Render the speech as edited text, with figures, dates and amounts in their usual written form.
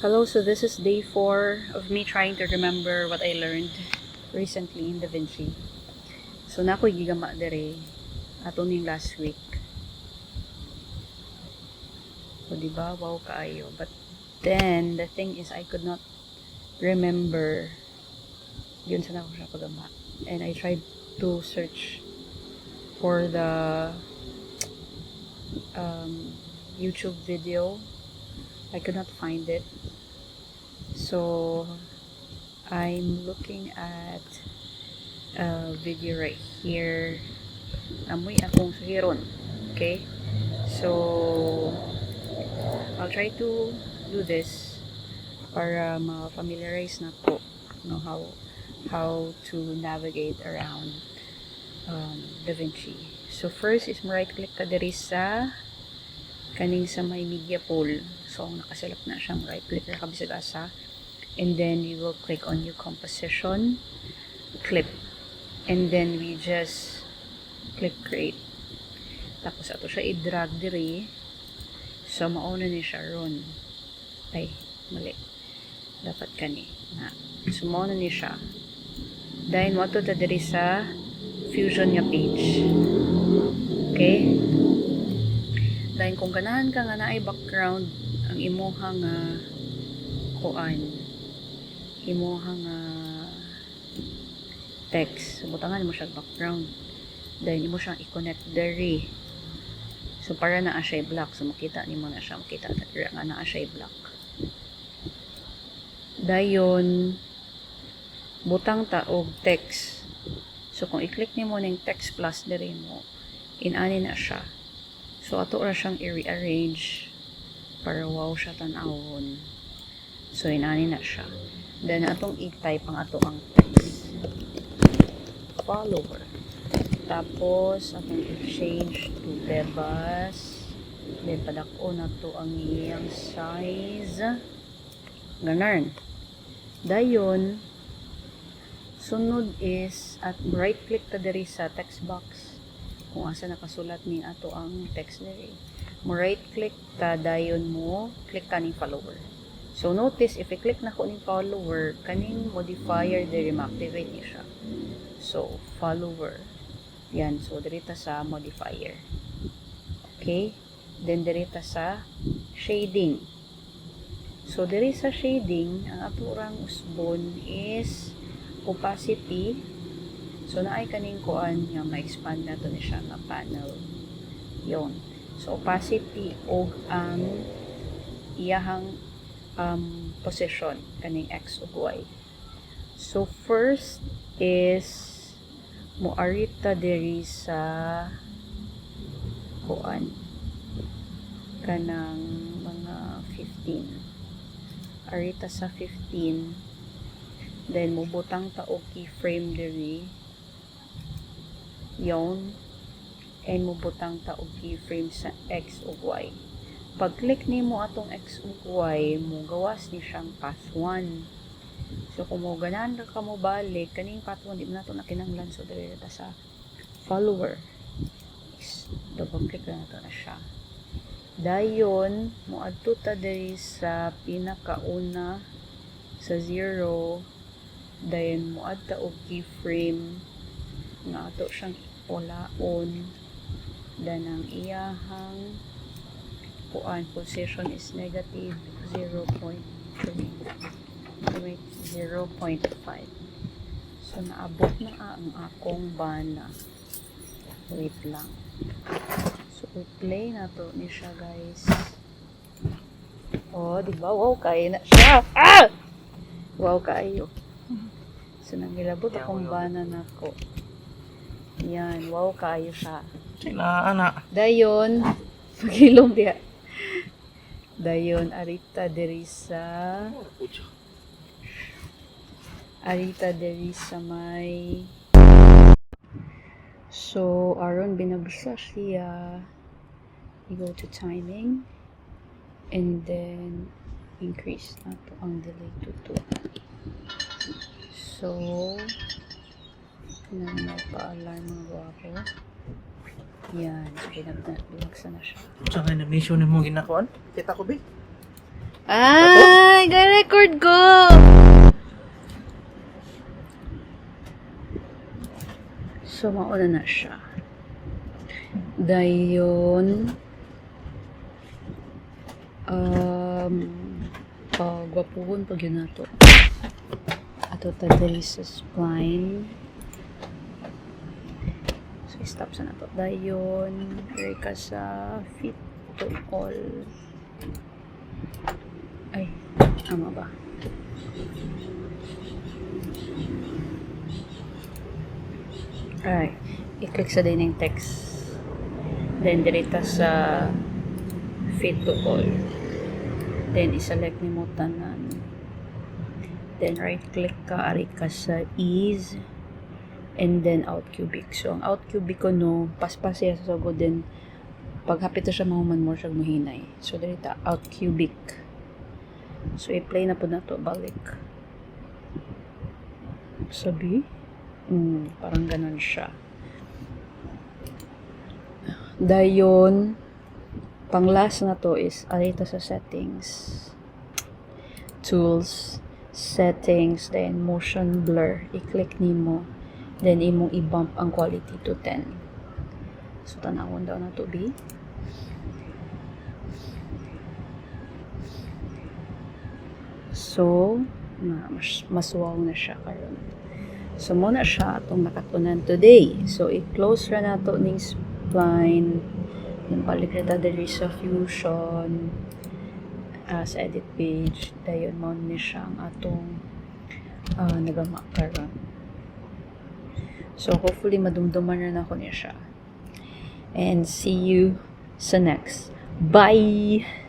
Hello, so this is day 4 of me trying to remember what I learned recently in DaVinci. So nako'y gigama dere ato ning last week. So diba, wow kaayo. But then the thing is I could not remember yun sa nako siya pagama. And I tried to search for the YouTube video. I could not find it. So I'm looking at a video right here. Amoy akong suhiron. Okay? So I'll try to do this para ma-familiarize na po how to navigate around DaVinci. So first is mo right click ka diri sa kaning sa may media pool. So nakaselect na siya, right click ka bisag asa, and then you will click on new composition, clip, and then we just click create. Tapos ato siya i-drag diri. So mauna ni siya ron. Ay, mali. Dapat kani na. So mauna ni siya. Dahil mo ta diri sa Fusion nga page. Okay? Dahil kung ganahan ka nga naay background ang imuhang imuhang text. So, butangan mo siya background. Dahil mo siyang i-connect diri. So, para naa siya black. So, makita ni mo na siya. Makita nga naa siya black. Dayon, butang ta og text. So, kung i-click ni mo ng text plus diri mo, inani na siya. So, ato ra siyang i-rearrange para wow siya tanawon. So, inani na siya. Then, atong i-type ang ato ang text. Follower. Tapos, atong i-change to Bebas. Then, padako na to ang iyang size. Ganarn. Dayon, sunod is, at right-click ta diri sa text box. Kung asa nakasulat ni ato ang text diri. Mo right-click ta, dayon mo, click ka ni follower. So, notice, if I-click na ko ni follower, kaning modifier diri ma-activate niya siya. So, follower. Yan. So, dirita sa modifier. Okay? Then, dirita sa shading. So, diri sa shading, ang aturang usbon is opacity. So, naay kaning kuan nga ma-expand na to ni siya na panel. Yon. So, opacity o ang iyahang position kaning X o Y. So, first is moarita diri sa kuan kanang mga 15. Arita sa 15. Then, mubutang ta og keyframe diri. Yon. And mubutang ta og keyframe sa X o Y. Pag-click nimo atong X o Y, mo gawas ni siyang path 1. So, kung mo ganahan ka mo balik, kaning path 1, di mo na ito nakinanglan. So, dali na sa follower. Double-click na ito na siya. Dayon, mo adto ta diri sa pinakauna sa 0. Dayon, mo adta og keyframe na ato siyang ulaon. Dan ang iyahang kuan position is negative 0.3. 0.5. So, naabot na ang akong bana. Wait lang. So, i-play na to ni siya, guys. Oh, diba? Wow, kaya na siya. Ah! Wow, kayo. So, nangilabot akong bana na ko. Yan, wow, kayo siya. Anak. Dayon, pagilong diya. Dayon, arita diri sa may so aron binabasa siya. You go to timing and then increase na to ang delay to 2. So na pa-alarm mga guwapo. Yan. So, binagsa na siya. Sa animation ni mo ginakuan? Kita ko, be. Ay! Ga-record ko! So, mauna na siya. Dayon, gwapuhon pag yun na to. Ato ta diri sa spline. So, stop sa na to. Dayon, diri ka sa fit to all. Ay, tama ba? Alright. I-click sa din yung text. Then, dirita sa fit to all. Then, iselect ni mo tanan. Then, right-click ka, ari ka sa ease. And then, out cubic. So, ang out cubic ko, no, paspas siya sa sago. Then, pag hapit na siya, mahuman mo siya muhinay. So, dirita, out cubic. So, i-play na po na to, balik. Sabi? Parang ganun siya. Dayon, pang last na to is, alita sa settings. Tools, settings, then motion blur. I-click nimo. Then, imong i-bump ang quality to 10. So, tanawon daw na to, be. So, mas wow na siya karon. So, muna siya atong nakatunan today. So, i-close ra na to ning spline. Yung balik na ta diri sa Fusion. Sa edit page. Dayon mo ni siya ang atong nagama karon. So, hopefully, madumduman na ako niya siya. And see you sa next. Bye!